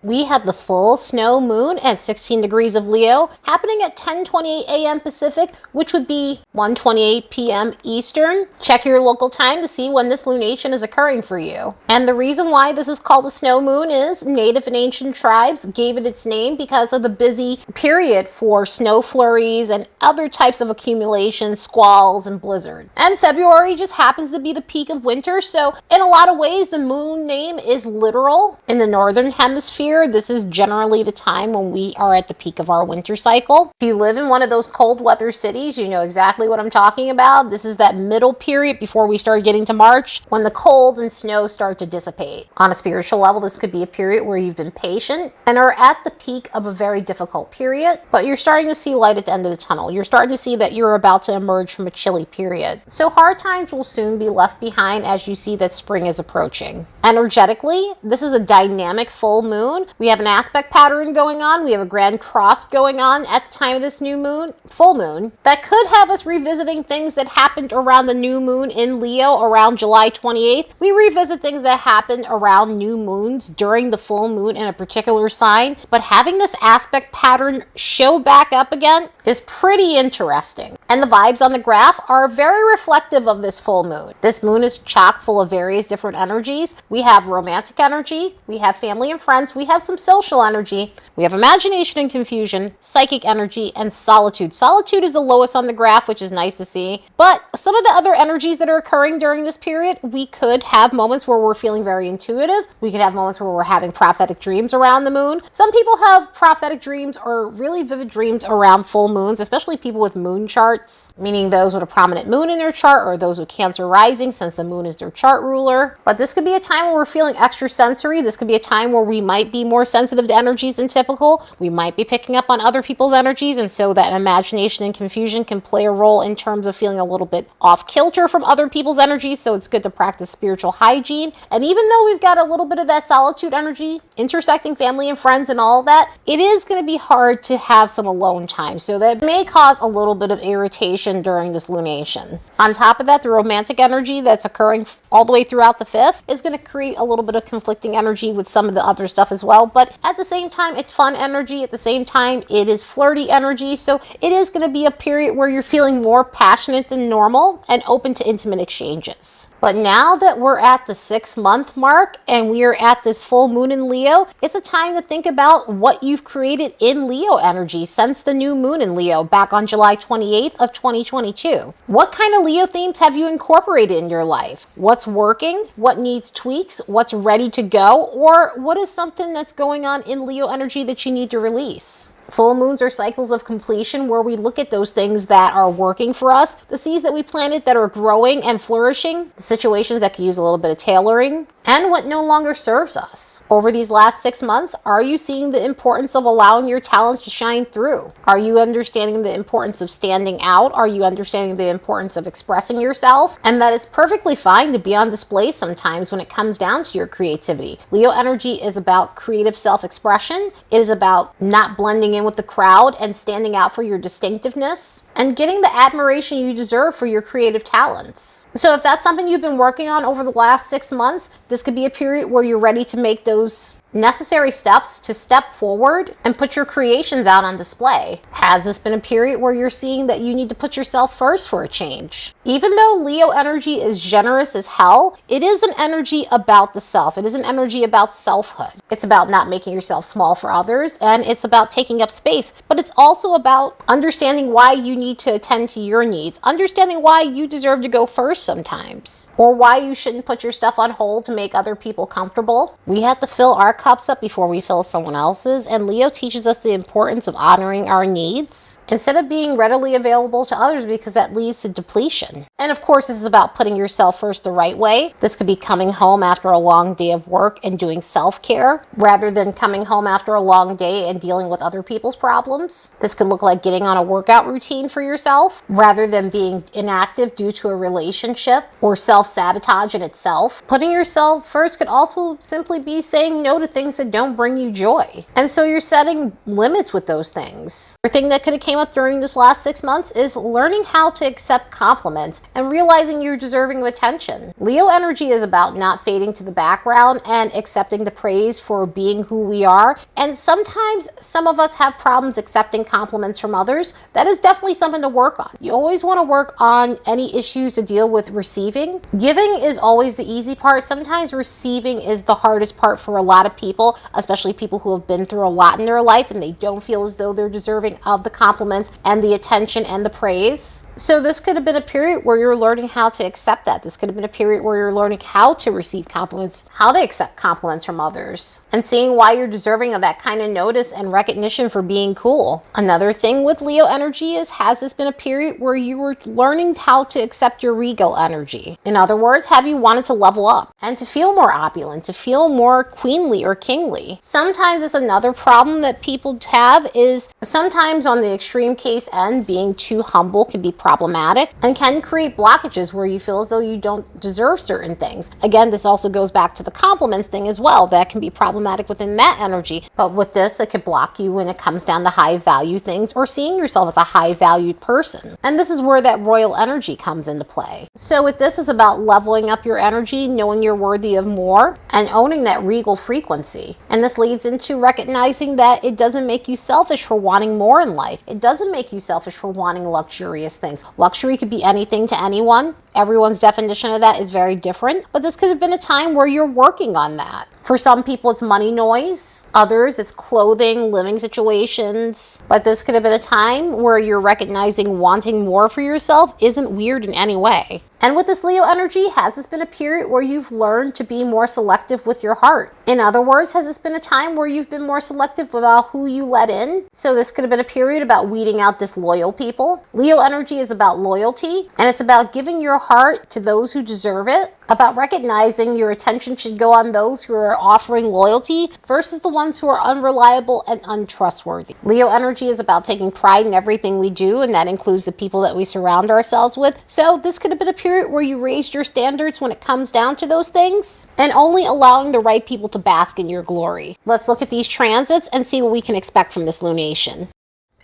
we have the full snow moon at 16 degrees of Leo happening at 10:28 a.m. Pacific, which would be 1:28 p.m. Eastern. Check your local time to see when this lunation is occurring for you. And the reason why this is called a snow moon is native and ancient tribes gave it its name because of the busy period for snow flurries and other types of accumulation, squalls, and blizzard. And February just happens to be the peak of winter, so in a lot of ways the moon name is literal. In the northern hemisphere, this is generally the time when we are at the peak of our winter cycle. If you live in one of those cold weather cities, you know exactly what I'm talking about. This is that middle period before we start getting to March when the cold and snow start to dissipate. On a spiritual level, this could be a period where you've been patient and are at the peak of a very difficult period, but you're starting to see light at the end of the tunnel. You're starting to see that you're about to emerge from a chilly period. So hard times will soon be left behind as you see that spring is approaching. Energetically, this is a dynamic full moon. We have an aspect pattern going on. We have a grand cross going on at the time of this new moon, full moon, that could have us revisiting things that happened around the new moon in Leo around July 28th. We revisit things that happened around new moons during the full moon in a particular sign, but having this aspect pattern show back up again is pretty interesting. And the vibes on the graph are very reflective of this full moon. This moon is chock full of various different energies. We have romantic energy, we have family and friends, we have some social energy, we have imagination and confusion, psychic energy, and solitude. Solitude is the lowest on the graph, which is nice to see. But some of the other energies that are occurring during this period, we could have moments where we're feeling very intuitive. We could have moments where we're having prophetic dreams around the moon. Some people have prophetic dreams or really vivid dreams around full moons, especially people with moon charts, meaning those with a prominent moon in their chart or those with Cancer rising, since the moon is their chart ruler. But this could be a time where we're feeling extra sensory. This could be a time where we might be more sensitive to energies than typical. We might be picking up on other people's energies, and so that imagination and confusion can play a role in terms of feeling a little bit off kilter from other people's energies. So it's good to practice spiritual hygiene. And even though we've got a little bit of that solitude energy intersecting family and friends and all that, it is going to be hard to have some alone time. So that may cause a little bit of irritation during this lunation. On top of that, the romantic energy that's occurring all the way throughout the 5th is going to create a little bit of conflicting energy with some of the other stuff as well. But at the same time, it's fun energy. At the same time, it is flirty energy. So it is going to be a period where you're feeling more passionate than normal and open to intimate exchanges. But now that we're at the 6-month mark and we are at this full moon in Leo, it's a time to think about what you've created in Leo energy since the new moon in Leo back on July 28th of 2022. What kind of Leo themes have you incorporated in your life? What's working? What needs tweaks? What's ready to go? Or what is something that's going on in Leo energy that you need to release? Full moons are cycles of completion where we look at those things that are working for us, the seeds that we planted that are growing and flourishing, the situations that could use a little bit of tailoring, and what no longer serves us. Over these last 6 months, are you seeing the importance of allowing your talents to shine through? Are you understanding the importance of standing out? Are you understanding the importance of expressing yourself? And that it's perfectly fine to be on display sometimes when it comes down to your creativity. Leo energy is about creative self-expression. It is about not blending in with the crowd and standing out for your distinctiveness and getting the admiration you deserve for your creative talents. So if that's something you've been working on over the last 6 months, this could be a period where you're ready to make those necessary steps to step forward and put your creations out on display. Has this been a period where you're seeing that you need to put yourself first for a change? Even though Leo energy is generous as hell, it is an energy about the self. It is an energy about selfhood. It's about not making yourself small for others, and it's about taking up space, but it's also about understanding why you need to attend to your needs, understanding why you deserve to go first sometimes, or why you shouldn't put your stuff on hold to make other people comfortable. We have to fill our cups up before we fill someone else's, and Leo teaches us the importance of honoring our needs instead of being readily available to others, because that leads to depletion. And of course, this is about putting yourself first the right way. This could be coming home after a long day of work and doing self-care rather than coming home after a long day and dealing with other people's problems. This could look like getting on a workout routine for yourself rather than being inactive due to a relationship or self-sabotage in itself. Putting yourself first could also simply be saying no to things that don't bring you joy. And so you're setting limits with those things. The thing that could have came came up during this last 6 months is learning how to accept compliments and realizing you're deserving of attention. Leo energy is about not fading to the background and accepting the praise for being who we are. And sometimes some of us have problems accepting compliments from others. That is definitely something to work on. You always want to work on any issues to deal with receiving. Giving is always the easy part. Sometimes receiving is the hardest part for a lot of people, especially people who have been through a lot in their life and they don't feel as though they're deserving of the compliments and the attention and the praise. So this could have been a period where you're learning how to accept that. This could have been a period where you're learning how to receive compliments, how to accept compliments from others, and seeing why you're deserving of that kind of notice and recognition for being cool. Another thing with Leo energy is, has this been a period where you were learning how to accept your regal energy? In other words, have you wanted to level up and to feel more opulent, to feel more queenly or kingly? Sometimes it's another problem that people have is sometimes on the extreme case end, being too humble can be problematic and can create blockages where you feel as though you don't deserve certain things. Again, this also goes back to the compliments thing as well. That can be problematic within that energy. But with this, it could block you when it comes down to high value things or seeing yourself as a high valued person. And this is where that royal energy comes into play. So with this is about leveling up your energy, knowing you're worthy of more, and owning that regal frequency. And this leads into recognizing that it doesn't make you selfish for wanting more in life. It doesn't make you selfish for wanting luxurious things. Luxury could be anything to anyone. Everyone's definition of that is very different, but this could have been a time where you're working on that. For some people, it's money noise. Others, it's clothing, living situations. But this could have been a time where you're recognizing wanting more for yourself isn't weird in any way. And with this Leo energy, has this been a period where you've learned to be more selective with your heart? In other words, has this been a time where you've been more selective about who you let in? So this could have been a period about weeding out disloyal people. Leo energy is about loyalty, and it's about giving your heart to those who deserve it, about recognizing your attention should go on those who are offering loyalty versus the ones who are unreliable and untrustworthy. Leo energy is about taking pride in everything we do, and that includes the people that we surround ourselves with. So this could have been a period where you raised your standards when it comes down to those things, and only allowing the right people to bask in your glory. Let's look at these transits and see what we can expect from this lunation.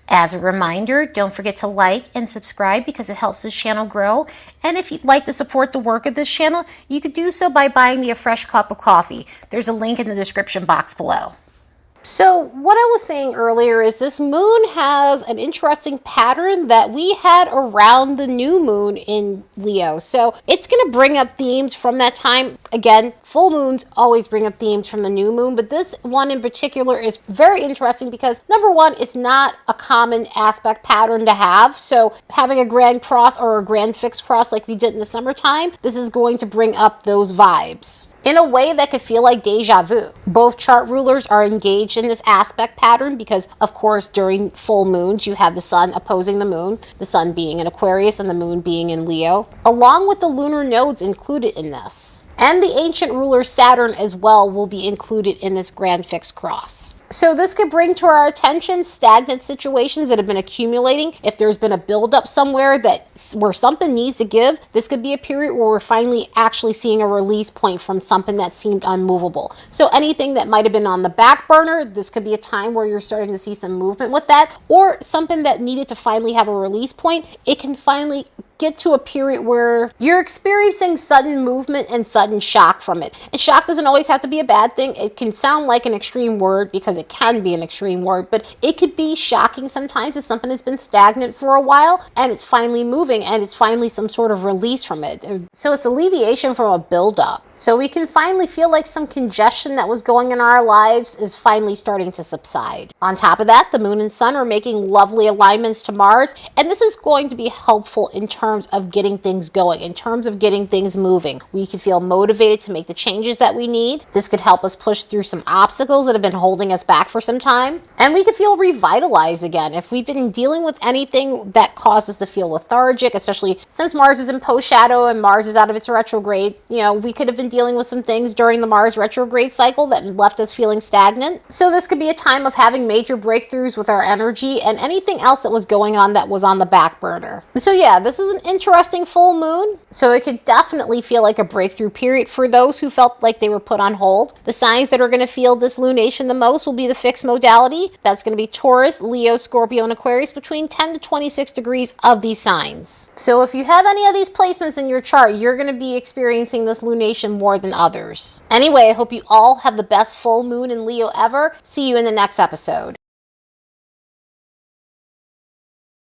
As a reminder, don't forget to like and subscribe because it helps this channel grow. And if you'd like to support the work of this channel, you could do so by buying me a fresh cup of coffee. There's a link in the description box below. So what I was saying earlier is this moon has an interesting pattern that we had around the new moon in Leo. So it's going to bring up themes from that time. Again, full moons always bring up themes from the new moon, but this one in particular is very interesting because number one, it's not a common aspect pattern to have. So having a grand cross or a grand fixed cross like we did in the summertime, this is going to bring up those vibes in a way that could feel like deja vu. Both chart rulers are engaged in this aspect pattern because, of course, during full moons, you have the sun opposing the moon, the sun being in Aquarius and the moon being in Leo, along with the lunar nodes included in this. And the ancient ruler Saturn as well will be included in this grand fixed cross. So this could bring to our attention stagnant situations that have been accumulating. If there's been a buildup somewhere where something needs to give, this could be a period where we're finally actually seeing a release point from something that seemed unmovable. So anything that might have been on the back burner, this could be a time where you're starting to see some movement with that, or something that needed to finally have a release point. It can finally get to a period where you're experiencing sudden movement and sudden shock from it. And shock doesn't always have to be a bad thing. It can sound like an extreme word because it can be an extreme word, but it could be shocking sometimes if something has been stagnant for a while and it's finally moving and it's finally some sort of release from it. So it's alleviation from a buildup. So we can finally feel like some congestion that was going in our lives is finally starting to subside. On top of that, the moon and sun are making lovely alignments to Mars, and this is going to be helpful in terms of getting things going, in terms of getting things moving. We can feel motivated to make the changes that we need. This could help us push through some obstacles that have been holding us back for some time, and we could feel revitalized again. If we've been dealing with anything that caused us to feel lethargic, especially since Mars is in post shadow and Mars is out of its retrograde, we could have been dealing with some things during the Mars retrograde cycle that left us feeling stagnant. So this could be a time of having major breakthroughs with our energy and anything else that was going on that was on the back burner. So yeah, this is an interesting full moon. So it could definitely feel like a breakthrough period for those who felt like they were put on hold. The signs that are going to feel this lunation the most will be the fixed modality. That's going to be Taurus, Leo, Scorpio, and Aquarius, between 10 to 26 degrees of these signs. So if you have any of these placements in your chart, you're going to be experiencing this lunation more than others. Anyway, I hope you all have the best full moon in Leo ever. See you in the next episode.